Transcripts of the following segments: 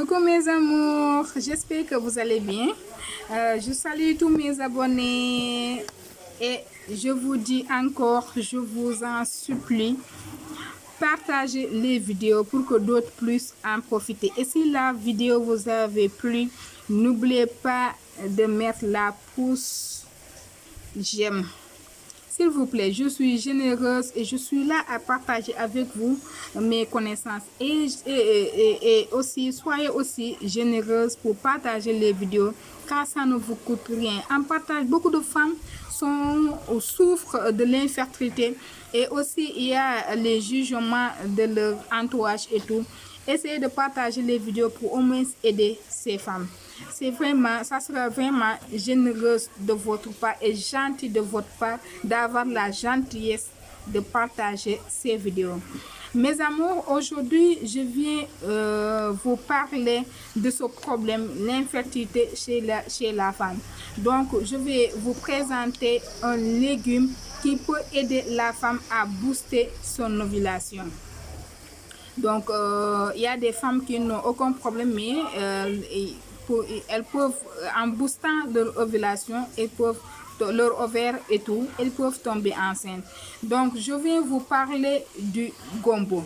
Coucou mes amours, j'espère que vous allez bien. Je salue tous mes abonnés et je vous dis encore, je vous en supplie, partagez les vidéos pour que d'autres puissent en profiter. Et si la vidéo vous avait plu, n'oubliez pas de mettre la pouce j'aime. S'il vous plaît, je suis généreuse et je suis là à partager avec vous mes connaissances. Et aussi, soyez aussi généreuse pour partager les vidéos car ça ne vous coûte rien. En partage, beaucoup de femmes souffrent de l'infertilité et aussi il y a les jugements de leur entourage et tout. Essayez de partager les vidéos pour au moins aider ces femmes. C'est vraiment, ça sera vraiment généreuse de votre part et gentil de votre part d'avoir la gentillesse de partager ces vidéos. Mes amours, aujourd'hui, je viens vous parler de ce problème, l'infertilité chez la femme. Donc, je vais vous présenter un légume qui peut aider la femme à booster son ovulation. Donc, il y a des femmes qui n'ont aucun problème, mais elles peuvent, en boostant leur ovulation, leur ovaire et tout, elles peuvent tomber enceintes. Donc, je vais vous parler du gombo.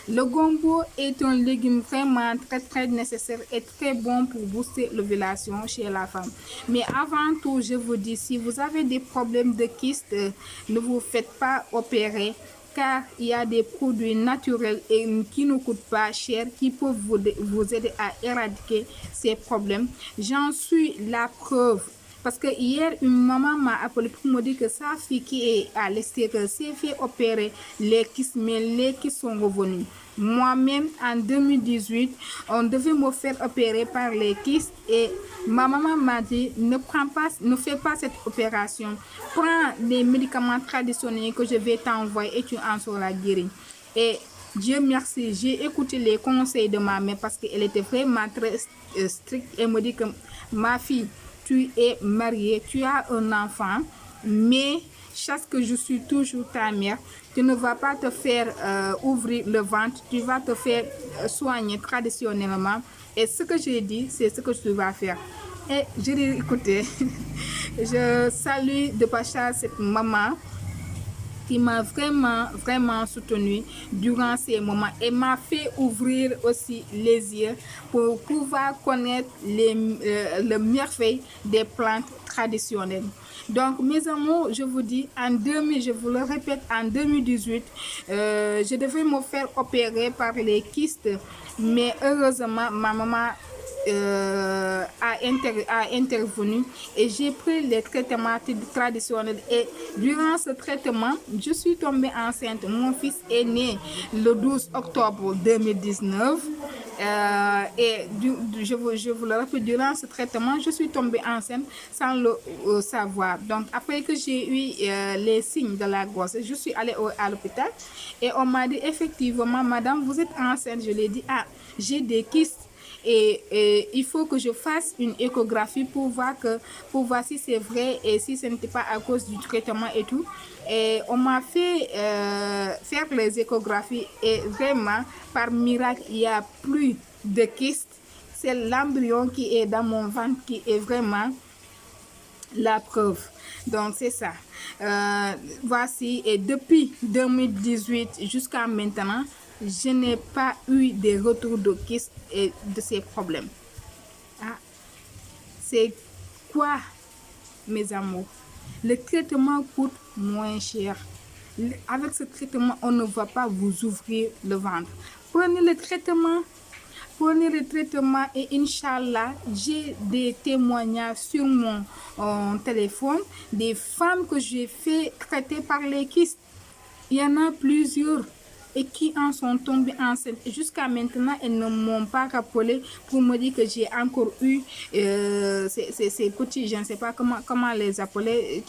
Le gombo est un légume vraiment très nécessaire et très bon pour booster l'ovulation chez la femme. Mais avant tout, je vous dis, si vous avez des problèmes de kyste, ne vous faites pas opérer car il y a des produits naturels et qui ne coûtent pas cher qui peuvent vous aider à éradiquer ces problèmes. J'en suis la preuve. Parce que hier, une maman m'a appelé pour me dire que sa fille qui est à l'extérieur s'est fait opérer les kystes, mais les kystes sont revenus. Moi-même, en 2018, on devait me faire opérer par les kystes et ma maman m'a dit ne fais pas cette opération. Prends les médicaments traditionnels que je vais t'envoyer et tu en seras guéri. Et Dieu merci, j'ai écouté les conseils de ma mère parce qu'elle était vraiment très stricte. Elle me dit que ma fille, tu es mariée, tu as un enfant, mais chaque que je suis toujours ta mère, tu ne vas pas te faire ouvrir le ventre, tu vas te faire soigner traditionnellement. Et ce que j'ai dit, c'est ce que tu vas faire. Et je l'ai écouté. Je salue de passage cette maman qui m'a vraiment soutenue durant ces moments et m'a fait ouvrir aussi les yeux pour pouvoir connaître le merveille des plantes traditionnelles. Donc mes amours, je vous dis, je vous le répète, en 2018, je devais me faire opérer par les kystes, mais heureusement, ma maman a intervenu et j'ai pris les traitements traditionnels et durant ce traitement, je suis tombée enceinte. Mon fils est né le 12 octobre 2019 et je vous le rappelle, durant ce traitement, je suis tombée enceinte sans le savoir. Donc, après que j'ai eu les signes de la grossesse, je suis allée à l'hôpital et on m'a dit effectivement, madame, vous êtes enceinte. Je lui ai dit, ah, j'ai des kystes. Et il faut que je fasse une échographie pour voir si c'est vrai et si ce n'était pas à cause du traitement et tout. Et on m'a fait faire les échographies et vraiment, par miracle, il n'y a plus de kyste. C'est l'embryon qui est dans mon ventre qui est vraiment la preuve. Donc c'est ça. Voici, et depuis 2018 jusqu'à maintenant, je n'ai pas eu de retour de kyste et de ces problèmes. Ah, c'est quoi, mes amours? Le traitement coûte moins cher. Avec ce traitement, on ne va pas vous ouvrir le ventre. Prenez le traitement et Inch'Allah, j'ai des témoignages sur mon téléphone des femmes que j'ai fait traiter par les kystes. Il y en a plusieurs et qui en sont tombées enceintes. Jusqu'à maintenant, elles ne m'ont pas rappelé pour me dire que j'ai encore eu ces petits, je ne sais pas comment les appeler,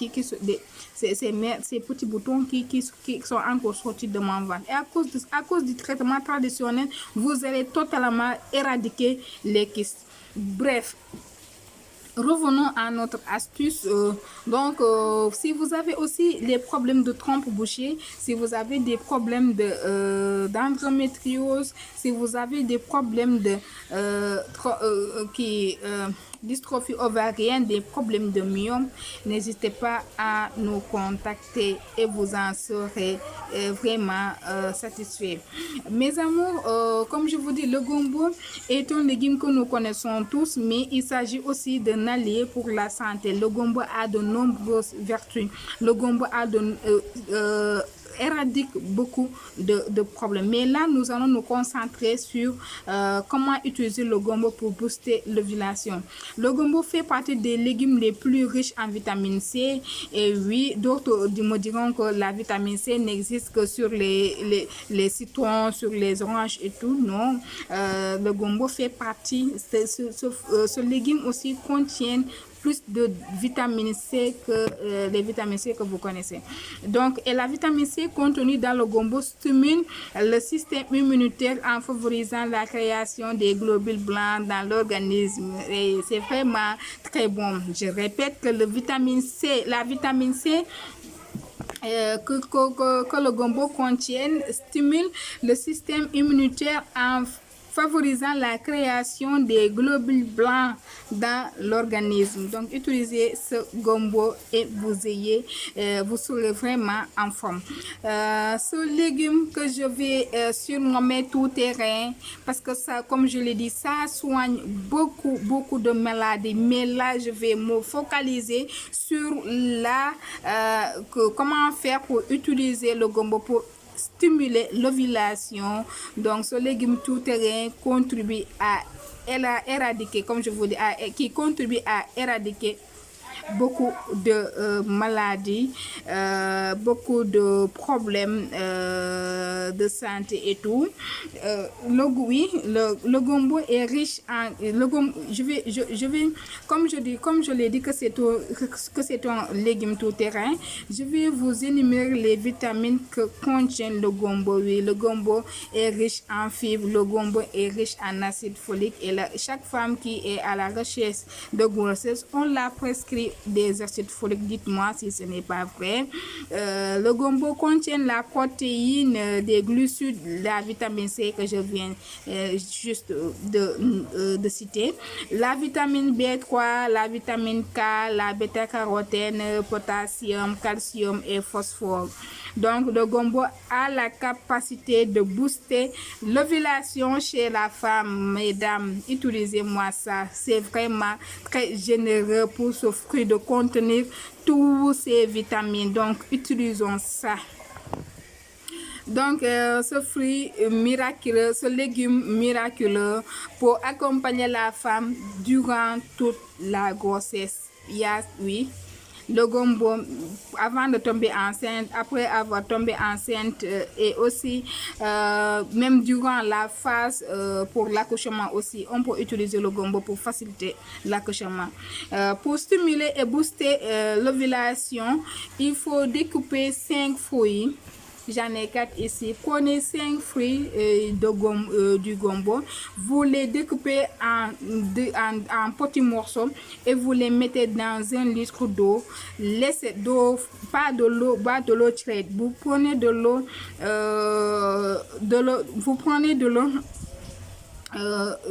ces petits boutons qui sont encore sortis de mon ventre. Et à cause du traitement traditionnel, vous allez totalement éradiquer les kystes. Bref, Revenons à notre astuce. Si vous avez aussi les problèmes de trompe bouchée, si vous avez des problèmes d'endométriose, si vous avez des problèmes dystrophie ovarienne, des problèmes de myome, n'hésitez pas à nous contacter et vous en serez vraiment satisfait. Mes amours, comme je vous dis, le gombo est un légume que nous connaissons tous, mais il s'agit aussi d'un allié pour la santé. Le gombo a de nombreuses vertus. Le gombo éradique beaucoup de problèmes. Mais là, nous allons nous concentrer sur comment utiliser le gombo pour booster l'ovulation. Le gombo fait partie des légumes les plus riches en vitamine C. Et oui, d'autres me diront que la vitamine C n'existe que sur les citrons, sur les oranges et tout. Non, le gombo fait partie. Ce légume aussi contient plus de vitamine C que les vitamines C que vous connaissez. Donc, et la vitamine C contenue dans le gombo stimule le système immunitaire en favorisant la création des globules blancs dans l'organisme. Et c'est vraiment très bon. Je répète que la vitamine C que le gombo contient stimule le système immunitaire en favorisant la création des globules blancs dans l'organisme. Donc, utilisez ce gombo et vous serez vraiment en forme. Ce légume que je vais surnommer tout terrain, parce que ça, comme je l'ai dit, ça soigne beaucoup de maladies. Mais là, je vais me focaliser sur comment faire pour utiliser le gombo pour stimuler l'ovulation. Donc, ce légume tout-terrain contribue à éradiquer, comme je vous dis, qui contribue à éradiquer beaucoup de maladies, beaucoup de problèmes de santé et tout. Le gombo est riche en comme je l'ai dit que c'est un légume tout terrain, je vais vous énumérer les vitamines que contient le gombo. Oui, le gombo est riche en fibres, le gombo est riche en acide folique et chaque femme qui est à la recherche de grossesse, on l'a prescrit des acides foliques. Dites-moi si ce n'est pas vrai. Le gombo contient la protéine, des glucides, la vitamine C que je viens juste de citer, la vitamine B3, la vitamine K, la bêta-carotène, potassium, calcium et phosphore. Donc, le gombo a la capacité de booster l'ovulation chez la femme. Mesdames, utilisez-moi ça. C'est vraiment très généreux pour ce fruit de contenir tous ces vitamines. Donc, utilisons ça. Donc, ce fruit miraculeux, ce légume miraculeux pour accompagner la femme durant toute la grossesse. Oui. Le gombo, avant de tomber enceinte, après avoir tombé enceinte et aussi même durant la phase pour l'accouchement aussi, on peut utiliser le gombo pour faciliter l'accouchement. Pour stimuler et booster l'ovulation, il faut découper 5 fruits. J'en ai 4 ici. Prenez 5 fruits du gombo. Vous les découpez en petits morceaux et vous les mettez dans 1 litre d'eau. Laissez pas de l'eau tiède. Vous prenez de l'eau,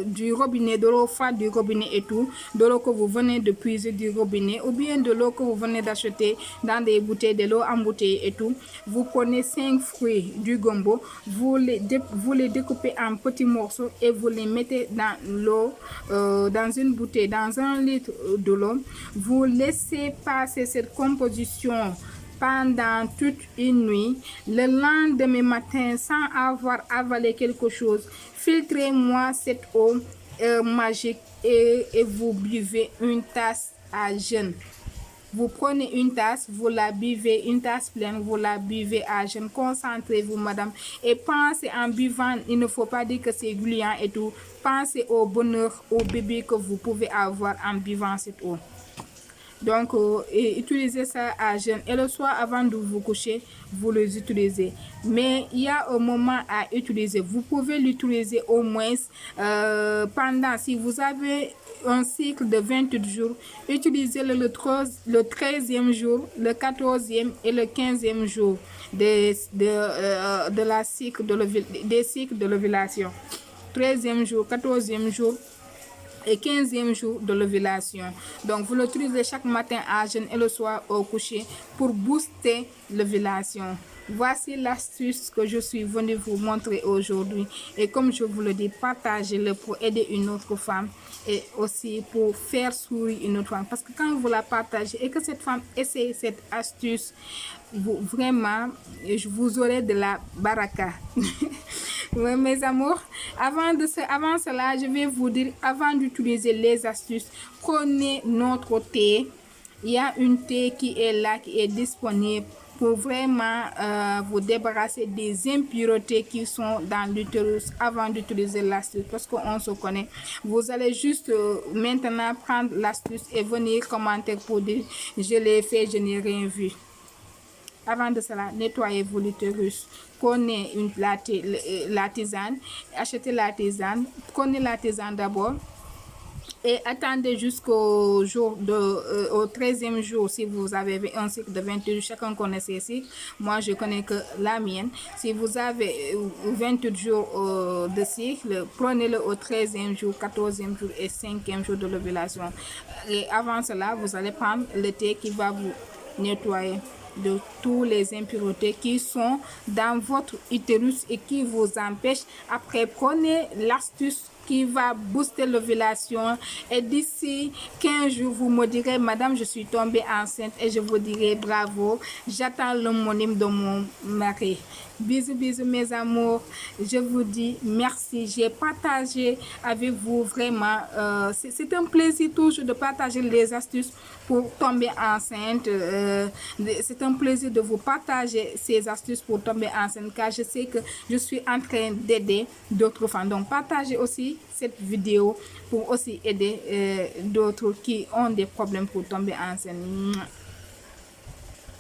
du robinet, de l'eau froide du robinet et tout, de l'eau que vous venez de puiser du robinet ou bien de l'eau que vous venez d'acheter dans des bouteilles, de l'eau embouteillée et tout. Vous prenez 5 fruits du gombo, vous les découpez en petits morceaux et vous les mettez dans l'eau, dans une bouteille, dans 1 litre de l'eau. Vous laissez passer cette composition pendant toute une nuit. Le lendemain matin, sans avoir avalé quelque chose, filtrez-moi cette eau magique et vous buvez une tasse à jeun. Vous prenez une tasse, vous la buvez, une tasse pleine, vous la buvez à jeun. Concentrez-vous, madame, et pensez en buvant, il ne faut pas dire que c'est gluant et tout. Pensez au bonheur, au bébé que vous pouvez avoir en buvant cette eau. Donc, et utilisez ça à jeûne. Et le soir, avant de vous coucher, vous les utilisez. Mais il y a un moment à utiliser. Vous pouvez l'utiliser au moins pendant, si vous avez un cycle de 28 jours, utilisez-le le 13e jour, le 14e et le 15e jour de la cycle des cycles de l'ovulation. 13e jour, 14e jour et 15e jour de l'ovulation. Donc, vous l'utilisez chaque matin à jeûne et le soir au coucher pour booster l'ovulation. Voici l'astuce que je suis venue vous montrer aujourd'hui. Et comme je vous le dis, partagez-le pour aider une autre femme et aussi pour faire sourire une autre femme. Parce que quand vous la partagez et que cette femme essaie cette astuce, vraiment, vous aurez de la baraka. Oui, mes amours, avant cela, je vais vous dire, avant d'utiliser les astuces, prenez notre thé. Il y a une thé qui est là, qui est disponible pour vraiment vous débarrasser des impuretés qui sont dans l'utérus avant d'utiliser l'astuce, parce qu'on se connaît. Vous allez juste maintenant prendre l'astuce et venir commenter pour dire je l'ai fait, je n'ai rien vu. Avant de cela, nettoyez-vous l'utérus. Prenez la tisane, achetez la tisane, prenez la tisane d'abord et attendez jusqu'au jour au 13e jour si vous avez un cycle de 28 jours. Chacun connaît ses cycles. Moi, je connais que la mienne. Si vous avez 28 jours de cycle, prenez-le au 13e jour, 14e jour et 5e jour de l'ovulation. Et avant cela, vous allez prendre le thé qui va vous nettoyer de toutes les impuretés qui sont dans votre utérus et qui vous empêchent. Après, prenez l'astuce qui va booster l'ovulation et d'ici 15 jours, vous me direz, madame, je suis tombée enceinte et je vous dirai bravo, j'attends l'homonyme de mon mari. Bisous, bisous mes amours, je vous dis merci, j'ai partagé avec vous vraiment, c'est un plaisir toujours de partager les astuces pour tomber enceinte, c'est un plaisir de vous partager ces astuces pour tomber enceinte car je sais que je suis en train d'aider d'autres femmes. Donc partagez aussi cette vidéo pour aussi aider d'autres qui ont des problèmes pour tomber enceinte.